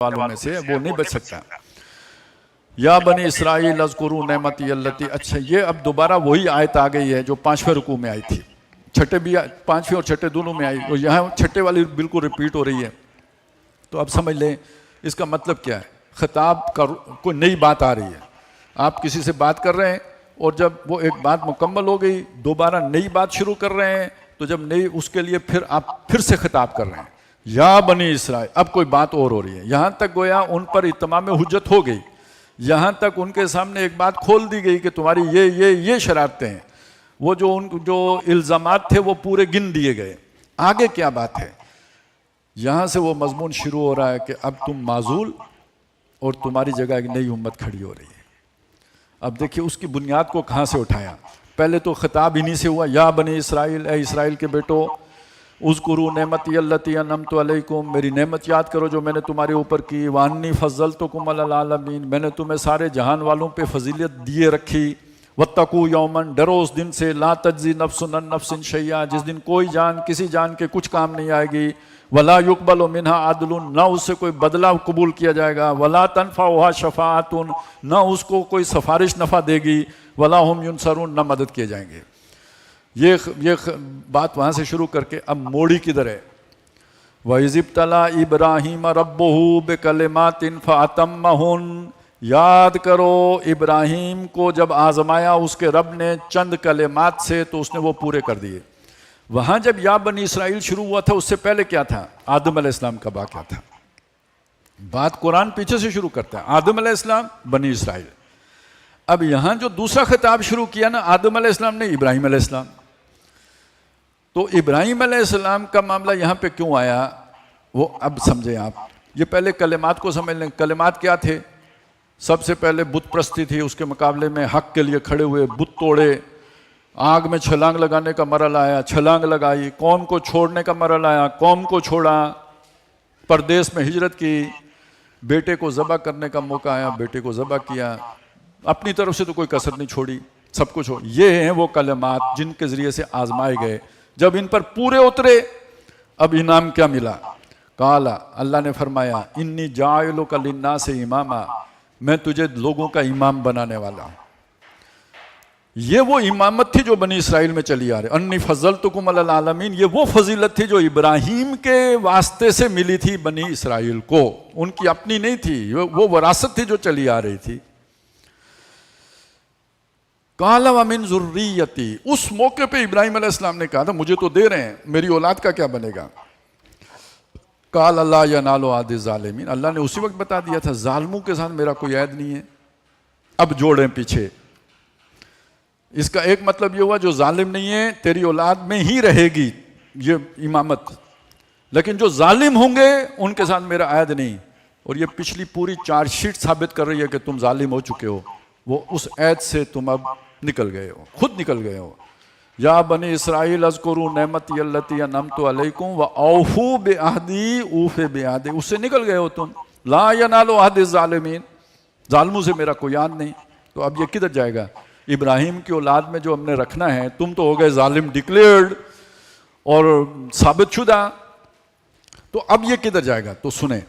والوں میں سے وہ نہیں بچ سکتا. یا بنی اسرائیل اذکروا نعمتی التی. اچھا یہ اب دوبارہ وہی آیت آ گئی ہے جو 5ویں رکوع میں آئی تھی. چھٹے بھی 5ویں اور چھٹے دونوں میں آئی, اور یہاں چھٹے والی بالکل ریپیٹ ہو رہی ہے. تو اب سمجھ لیں اس کا مطلب کیا ہے. خطاب کا کوئی نئی بات آ رہی ہے, آپ کسی سے بات کر رہے ہیں اور جب وہ ایک بات مکمل ہو گئی دوبارہ نئی بات شروع کر رہے ہیں, تو جب نئی اس کے لیے پھر آپ پھر سے خطاب کر رہے ہیں یا بنی اسرائیل. اب کوئی بات اور ہو رہی ہے. یہاں تک گویا ان پر اتمام حجت ہو گئی, یہاں تک ان کے سامنے ایک بات کھول دی گئی کہ تمہاری یہ شرارتیں ہیں. وہ جو الزامات تھے وہ پورے گن دیے گئے. آگے کیا بات ہے, یہاں سے وہ مضمون شروع ہو رہا ہے کہ اب تم معزول اور تمہاری جگہ ایک نئی امت کھڑی ہو رہی ہے. اب دیکھیے اس کی بنیاد کو کہاں سے اٹھایا. پہلے تو خطاب انہی سے ہوا, یا بنی اسرائیل, اے اسرائیل کے بیٹو, اذکروا نعمتی التی انعمت علیکم, میری نعمت یاد کرو جو میں نے تمہارے اوپر کی. وانی فضلتکم علی العالمین, میں نے تمہیں سارے جہان والوں پہ فضیلت دیے رکھی. واتقوا یوما, ڈرو اس دن سے, لا تجزی نفس عن نفس شیئا, جس دن کوئی جان کسی جان کے کچھ کام نہیں آئے گی. ولا یقبل منها عدل, نہ اس سے کوئی بدلہ قبول کیا جائے گا. ولا تنفعها شفاعت, نہ اس کو کوئی سفارش نفع دے گی. ولا هم ینصرون, نہ مدد کیے جائیں گے. یہ بات وہاں سے شروع کر کے اب موڑی کدھر ہے. وَإِذِ ابْتَلَىٰ إِبْرَاهِيمَ رَبُّهُ بِكَلِمَاتٍ فَأَتَمَّهُنَّ, یاد کرو ابراہیم کو جب آزمایا اس کے رب نے چند کلمات سے تو اس نے وہ پورے کر دیے. وہاں جب یا بنی اسرائیل شروع ہوا تھا اس سے پہلے کیا تھا, آدم علیہ السلام کا واقعہ تھا. بات قرآن پیچھے سے شروع کرتا ہے, آدم علیہ السلام, بنی اسرائیل. اب یہاں جو دوسرا خطاب شروع کیا نا آدم علیہ السلام نے, ابراہیم علیہ السلام. تو ابراہیم علیہ السلام کا معاملہ یہاں پہ کیوں آیا وہ اب سمجھیں آپ. یہ پہلے کلمات کو سمجھ لیں. کلمات کیا تھے؟ سب سے پہلے بت پرستی تھی, اس کے مقابلے میں حق کے لیے کھڑے ہوئے, بت توڑے. آگ میں چھلانگ لگانے کا مرحلہ آیا, چھلانگ لگائی. قوم کو چھوڑنے کا مرحلہ آیا, قوم کو چھوڑا. پردیس میں ہجرت کی. بیٹے کو ذبح کرنے کا موقع آیا, بیٹے کو ذبح کیا. اپنی طرف سے تو کوئی کسر نہیں چھوڑی, سب کچھ ہو. یہ ہیں وہ کلمات جن کے ذریعے سے آزمائے گئے. جب ان پر پورے اترے اب انعام کیا ملا. قالا, اللہ نے فرمایا, انی جاعلک للناس اماما, میں تجھے لوگوں کا امام بنانے والا ہوں. یہ وہ امامت تھی جو بنی اسرائیل میں چلی آ رہی. انی فضلتکم علی العالمین, یہ وہ فضیلت تھی جو ابراہیم کے واسطے سے ملی تھی بنی اسرائیل کو, ان کی اپنی نہیں تھی, وہ وراثت تھی جو چلی آ رہی تھی. قال ومن ذریتی, اس موقع پہ ابراہیم علیہ السلام نے کہا تھا مجھے تو دے رہے ہیں, میری اولاد کا کیا بنے گا. قال لا ینال عہد الظالمین, اللہ نے اسی وقت بتا دیا تھا ظالموں کے ساتھ میرا کوئی عہد نہیں ہے. اب جوڑیں پیچھے. اس کا ایک مطلب یہ ہوا جو ظالم نہیں ہے تیری اولاد میں ہی رہے گی یہ امامت, لیکن جو ظالم ہوں گے ان کے ساتھ میرا عہد نہیں. اور یہ پچھلی پوری چارج شیٹ ثابت کر رہی ہے کہ تم ظالم ہو چکے ہو. وہ اس عہد سے تم اب نکل گئے ہو, خود نکل گئے ہو. یا بنی اسرائیل اذکروا نعمتی التی انعمت علیکم واوفوا بعہدی اوف بعہدی, اس سے نکل گئے ہو تم. لا ینال عہد الظالمین, ظالموں سے میرا کوئی عہد نہیں. تو اب یہ کدھر جائے گا. ابراہیم کی اولاد میں جو ہم نے رکھنا ہے, تم تو ہو گئے ظالم ڈکلیئرڈ اور ثابت شدہ, تو اب یہ کدھر جائے گا. تو سنیں,